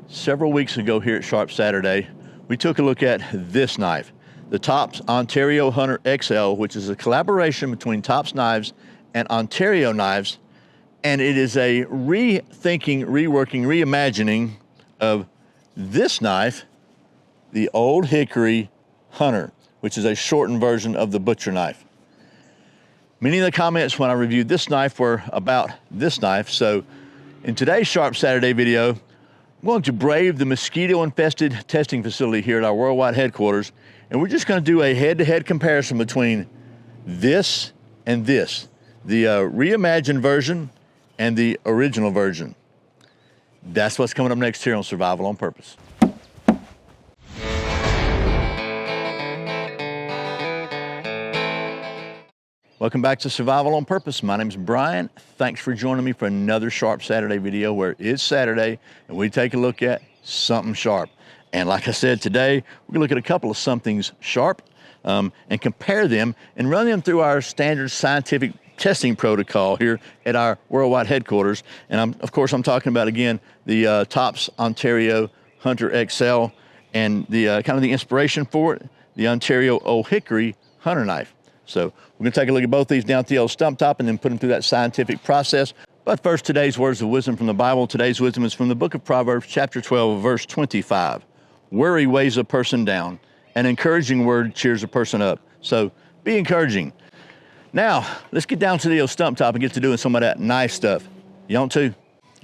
Several weeks ago here at Sharp Saturday, we took a look at this knife, the Tops Ontario Hunter XL, which is a collaboration between Tops Knives and Ontario Knives, and it is a rethinking, reworking, reimagining of this knife, the Old Hickory Hunter, which is a shortened version of the butcher knife. Many of the comments when I reviewed this knife were about this knife, so in today's Sharp Saturday video, I'm going to brave the mosquito-infested testing facility here at our worldwide headquarters, and we're just going to do a head-to-head comparison between this and this, the reimagined version and the original version. That's what's coming up next here on Survival on Purpose. Welcome back to Survival on Purpose. My name is Brian. Thanks for joining me for another Sharp Saturday video where it's Saturday and we take a look at something sharp. And like I said, today we're gonna look at a couple of somethings sharp and compare them and run them through our standard scientific testing protocol here at our worldwide headquarters. And of course, I'm talking about, again, the Tops Ontario Hunter XL and the kind of the inspiration for it, the Ontario Old Hickory Hunter knife. So we're going to take a look at both these down at the old stump top and then put them through that scientific process. But first, today's words of wisdom from the Bible. Today's wisdom is from the book of Proverbs, chapter 12, verse 25. Worry weighs a person down. An encouraging word cheers a person up. So be encouraging. Now, let's get down to the old stump top and get to doing some of that knife stuff. You want to?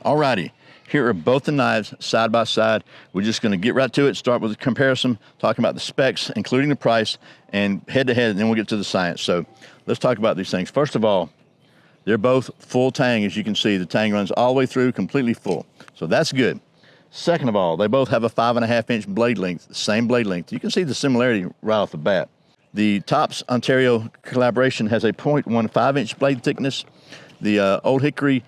All righty. Here are both the knives side by side. We're just going to get right to it, start with a comparison, talking about the specs, including the price, and head to head, and then we'll get to the science. So let's talk about these things. First of all, they're both full tang. As you can see, the tang runs all the way through, completely full. So that's good. Second of all, they both have a 5.5-inch blade length, the same blade length. You can see the similarity right off the bat. The Tops Ontario collaboration has a 0.15-inch blade thickness. The Old Hickory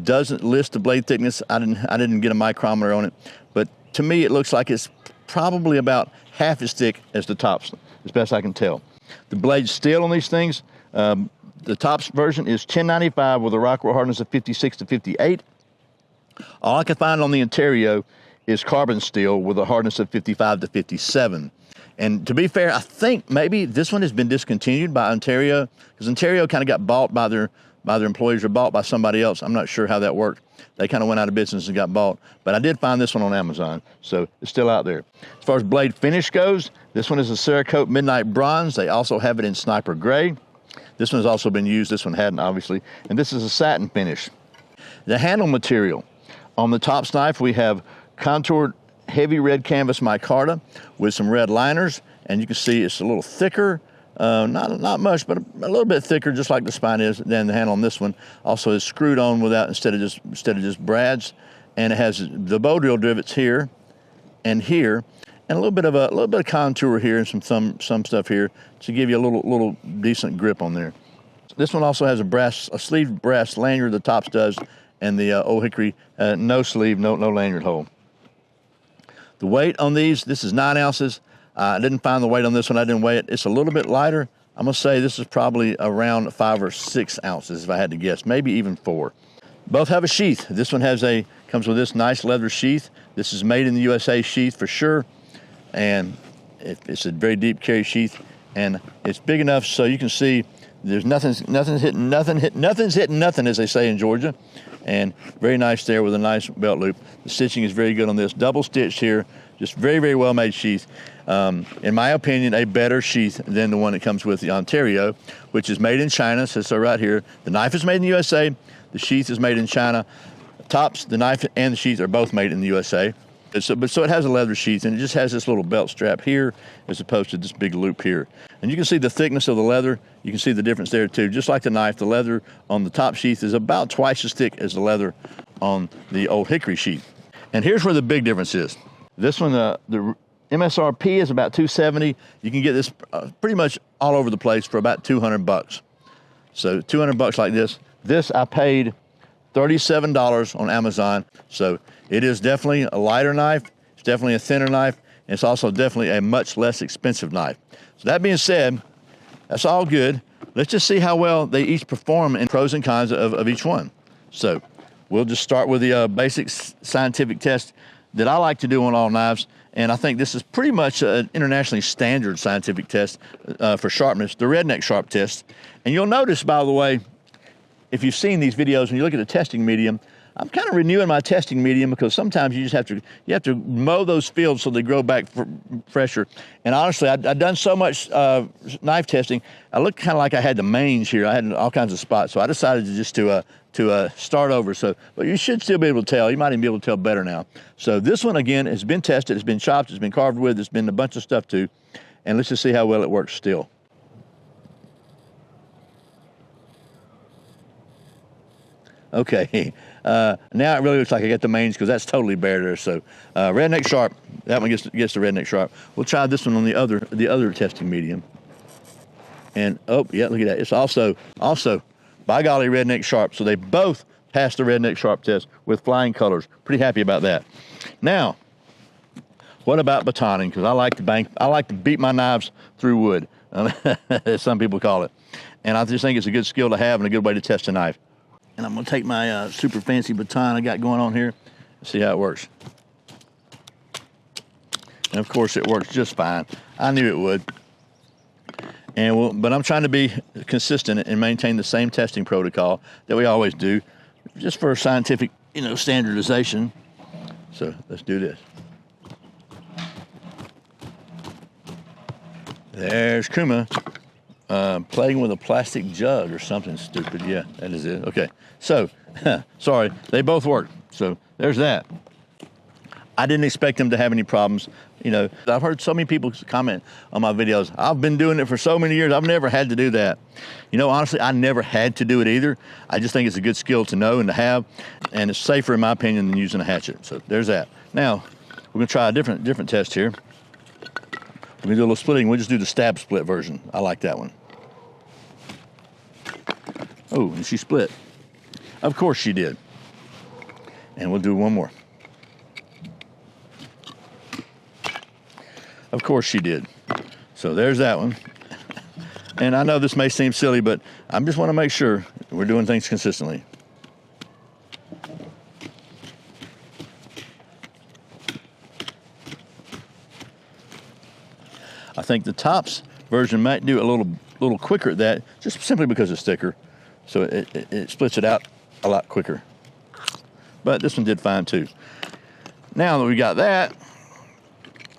doesn't list the blade thickness. I didn't get a micrometer on it, but to me it looks like it's probably about half as thick as the Tops, as best I can tell. The blade steel on these things, the Tops version is 1095 with a Rockwell hardness of 56 to 58. All I can find on the Ontario is carbon steel with a hardness of 55 to 57. And to be fair, I think maybe this one has been discontinued by Ontario, because Ontario kind of got bought by their employees or bought by somebody else. I'm not sure how that worked. They kind of went out of business and got bought. But I did find this one on Amazon, so it's still out there. As far as blade finish goes, this one is a Cerakote Midnight Bronze. They also have it in Sniper Gray. This one has also been used. This one hadn't, obviously. And this is a satin finish. The handle material. On the Tops knife, we have contoured heavy red canvas micarta with some red liners. And you can see it's a little thicker. Not much, but a little bit thicker, just like the spine is. Then the handle on this one also is screwed on without instead of just brads, and it has the bow drill divots here and here, and a little bit of contour here and some stuff here to give you a little decent grip on there. This one also has a sleeved brass lanyard. The Tops does, and the Old Hickory no sleeve, no lanyard hole. The weight on these, this is 9 ounces. I didn't find the weight on this one. I didn't weigh it. It's a little bit lighter. I'm going to say this is probably around 5 or 6 ounces if I had to guess, maybe even 4. Both have a sheath. This one comes with this nice leather sheath. This is made in the USA sheath for sure. And it's a very deep carry sheath. And it's big enough so you can see there's nothing's hitting nothing, as they say in Georgia. And very nice there with a nice belt loop. The stitching is very good on this. Double stitched here. Just very, very well made sheath. In my opinion, a better sheath than the one that comes with the Ontario, which is made in China. So right here, the knife is made in the USA. The sheath is made in China. Tops, the knife and the sheath are so it has a leather sheath, and it just has this little belt strap here as opposed to this big loop here. And you can see the thickness of the leather. You can see the difference there too. Just like the knife, the leather on the top sheath is about twice as thick as the leather on the Old Hickory sheath. And here's where the big difference is. This one, the MSRP is about $270. You can get this pretty much all over the place for about $200. So $200 like this. This I paid $37 on Amazon. So it is definitely a lighter knife. It's definitely a thinner knife. And it's also definitely a much less expensive knife. So that being said, that's all good. Let's just see how well they each perform in pros and cons of each one. So we'll just start with the basic scientific test. that I like to do on all knives, and I think this is pretty much an internationally standard scientific test for sharpness, the redneck sharp test. And you'll notice, by the way, if you've seen these videos and you look at the testing medium, I'm kind of renewing my testing medium because sometimes you just have to mow those fields so they grow back fresher. And honestly, I've done so much knife testing, I looked kind of like I had the mange here. I had all kinds of spots, so I decided to just to start over. So, but you should still be able to tell. You might even be able to tell better now. So this one again has been tested, it's been chopped, it's been carved with, it's been a bunch of stuff too. And let's just see how well it works still. Okay, now it really looks like I got the mange because that's totally bare there. So redneck sharp, that one gets the redneck sharp. We'll try this one on the other testing medium. And oh yeah, look at that. It's also by golly redneck sharp. So they both passed the redneck sharp test with flying colors. Pretty happy about that. Now, what about batoning? Because I like to beat my knives through wood, as some people call it. And I just think it's a good skill to have and a good way to test a knife. And I'm going to take my super fancy baton I got going on here and see how it works. And of course it works just fine. I knew it would. But I'm trying to be consistent and maintain the same testing protocol that we always do, just for scientific, standardization. So let's do this. There's Kuma. Playing with a plastic jug or something stupid. Yeah, that is it. Okay, so, sorry, they both work. So there's that. I didn't expect them to have any problems. I've heard so many people comment on my videos, I've been doing it for so many years, I've never had to do that. Honestly, I never had to do it either. I just think it's a good skill to know and to have, and it's safer in my opinion than using a hatchet. So there's that. Now, we're gonna try a different test here. We're gonna do a little splitting. We'll just do the stab split version. I like that one. Oh, and she split. Of course she did. And we'll do one more. Of course she did. So there's that one. And I know this may seem silly, but I just want to make sure we're doing things consistently. I think the tops version might do a little quicker at that, just simply because it's thicker. So it splits it out a lot quicker. But this one did fine too. Now that we got that,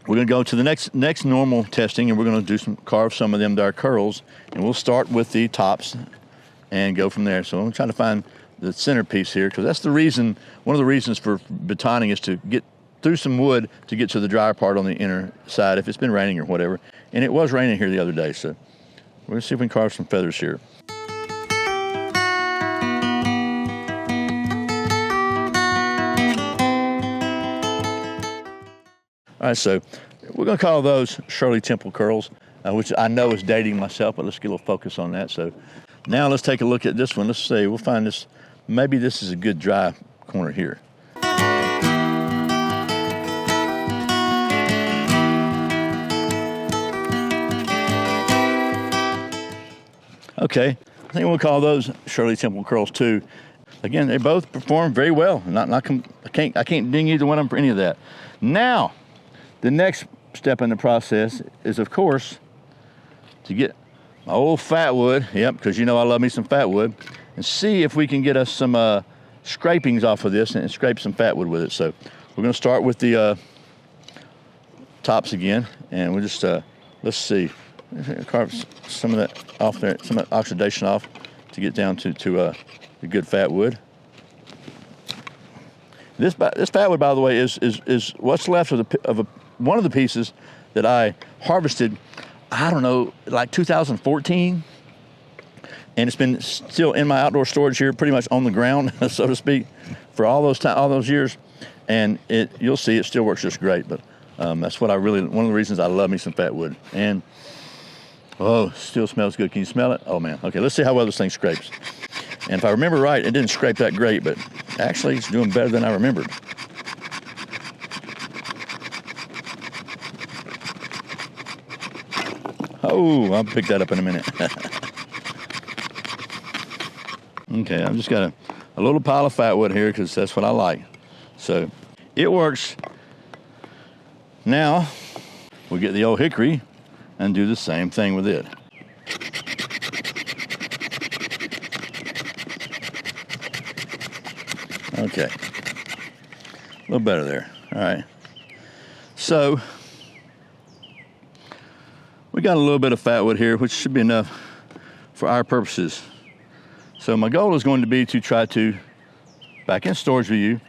we're going to go to the next normal testing, and we're going to carve some of them to our curls, and we'll start with the tops and go from there. So I'm trying to find the centerpiece here, because that's one of the reasons for batoning is to get through some wood to get to the drier part on the inner side if it's been raining or whatever. And it was raining here the other day, so we're going to see if we can carve some feathers here. All right, so we're going to call those Shirley Temple curls, which I know is dating myself, but let's get a little focus on that. So now let's take a look at this one. Let's see, we'll find this, maybe this is a good dry corner here. Okay, I think we'll call those Shirley Temple curls too. Again, they both perform very well. I can't ding either one of them for any of that. Now, the next step in the process is, of course, to get my old fat wood, yep, because I love me some fat wood, and see if we can get us some scrapings off of this and scrape some fat wood with it. So we're going to start with the tops again, and we'll just, let's see, carve some of that off there, some of that oxidation off to get down to the good fat wood. This fat wood, by the way, is what's left of one of the pieces that I harvested, I don't know, like 2014, and it's been still in my outdoor storage here, pretty much on the ground, so to speak, for all those years, and you'll see it still works just great. But that's one of the reasons I love me some fat wood. And oh, still smells good. Can you smell it? Oh man. Okay, let's see how well this thing scrapes. And if I remember right, it didn't scrape that great, but actually it's doing better than I remembered. Oh, I'll pick that up in a minute. Okay, I've just got a little pile of fat wood here because that's what I like. So it works Now, we'll get the Old Hickory and do the same thing with it. Okay, a little better there. All right, so we got a little bit of fat wood here, which should be enough for our purposes. So my goal is going to be to try to, back in storage view,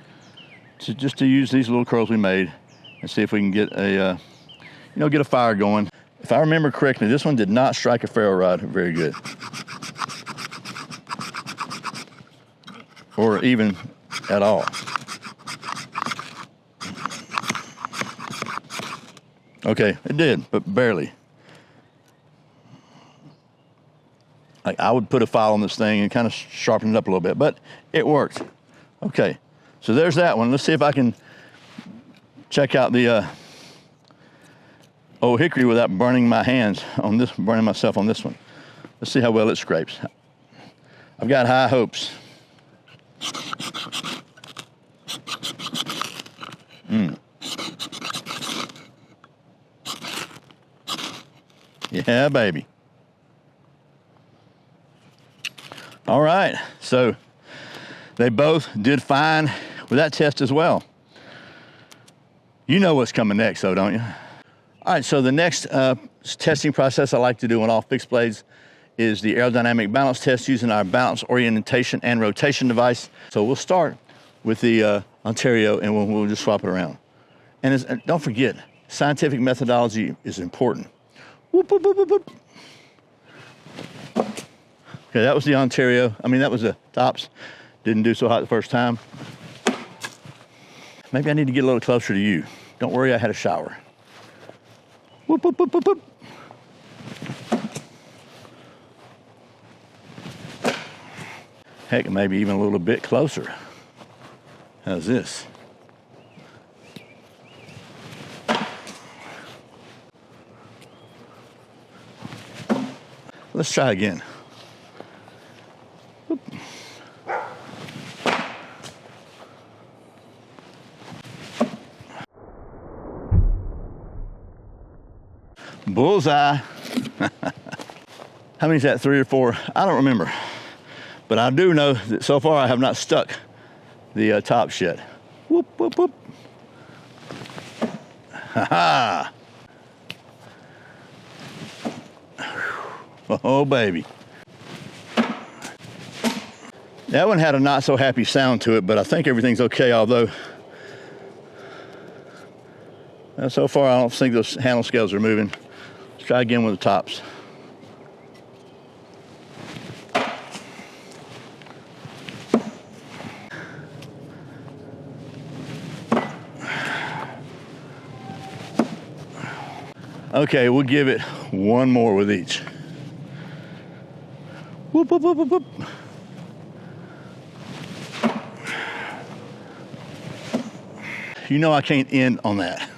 to use these little curls we made and see if we can get a, get a fire going. If I remember correctly, this one did not strike a ferro rod very good, or even at all. Okay, it did, but barely. Like, I would put a file on this thing and kind of sharpen it up a little bit, but it worked. Okay, so there's that one. Let's see if I can check out the Old Hickory without burning my hands on this, burning myself on this one. Let's see how well it scrapes. I've got high hopes. Yeah, baby. All right, so they both did fine with that test as well. You know what's coming next, though, don't you? All right, so the next testing process I like to do on all fixed blades is the aerodynamic balance test using our balance orientation and rotation device. So we'll start with the Ontario, and we'll just swap it around. And don't forget, scientific methodology is important. Whoop, whoop, whoop, whoop, whoop. Okay, that was the Ontario. I mean, that was the tops. Didn't do so hot the first time. Maybe I need to get a little closer to you. Don't worry, I had a shower. Whoop, whoop, whoop, whoop, whoop. Heck, maybe even a little bit closer. How's this? Let's try again. Whoop. Bullseye. How many is that, 3 or 4? I don't remember. But I do know that so far I have not stuck the tops yet. Whoop, whoop, whoop. Ha-ha. Oh, baby. That one had a not so happy sound to it, but I think everything's okay, although so far I don't think those handle scales are moving. Let's try again with the tops. Okay, we'll give it one more with each. Whoop, whoop, whoop, whoop, whoop. You know I can't end on that.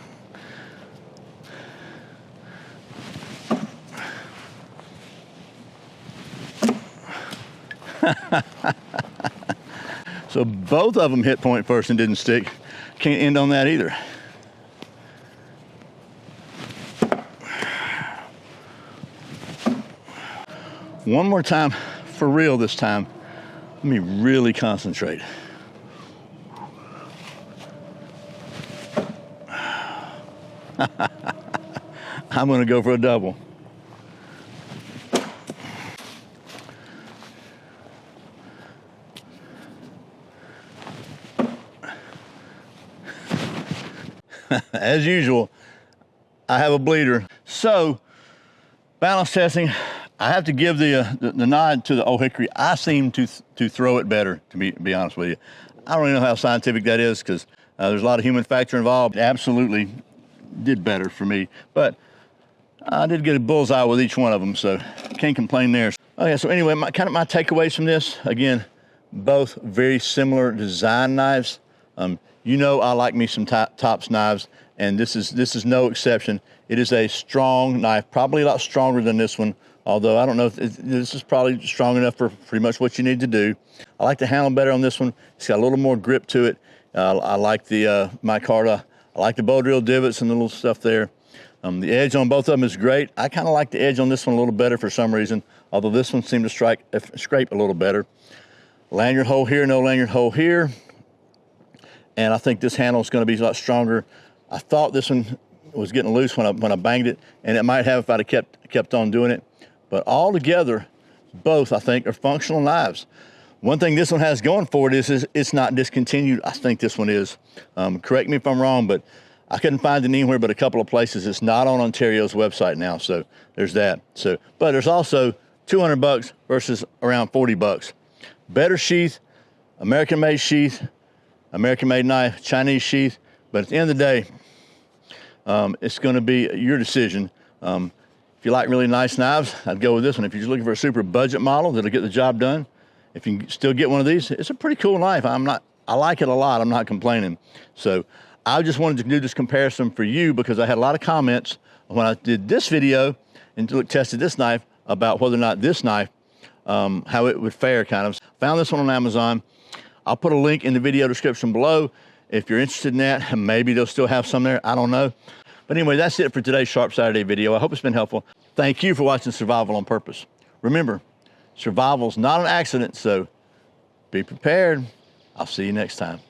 So both of them hit point first and didn't stick. Can't end on that either. One more time, for real this time. Let me really concentrate. I'm gonna go for a double. As usual, I have a bleeder. So, balance testing, I have to give the nod to the Old Hickory. I seem to throw it better, to be honest with you. I don't really know how scientific that is, because there's a lot of human factor involved. It absolutely did better for me, but I did get a bullseye with each one of them, so can't complain there. Okay, so anyway, my takeaways from this, again, both very similar design knives. You know I like me some tops knives, and this is no exception. It is a strong knife, probably a lot stronger than this one, although I don't know if this is probably strong enough for pretty much what you need to do. I like the handle better on this one. It's got a little more grip to it. I like the micarta I like the bow drill divots and the little stuff there. The edge on both of them is great. I kind of like the edge on this one a little better for some reason, although this one seemed to scrape a little better. Lanyard hole here, no lanyard hole here. And I think this handle is going to be a lot stronger. I thought this one was getting loose when I banged it, and it might have if I'd have kept on doing it. But all together, both I think are functional knives. One thing this one has going for it is it's not discontinued. I think this one is. Correct me if I'm wrong, but I couldn't find it anywhere but a couple of places. It's not on Ontario's website now, so there's that. But there's also $200 versus around $40. Better sheath, American-made sheath, American-made knife, Chinese sheath. But at the end of the day, it's going to be your decision. If you like really nice knives, I'd go with this one. If you're just looking for a super budget model that'll get the job done, if you can still get one of these, it's a pretty cool knife. I like it a lot. I'm not complaining. So I just wanted to do this comparison for you because I had a lot of comments when I did this video and tested this knife about whether or not this knife, how it would fare kind of. Found this one on Amazon. I'll put a link in the video description below if you're interested in that. Maybe they'll still have some there. I don't know. But anyway, that's it for today's Sharp Saturday video. I hope it's been helpful. Thank you for watching Survival on Purpose. Remember, survival's not an accident, so be prepared. I'll see you next time.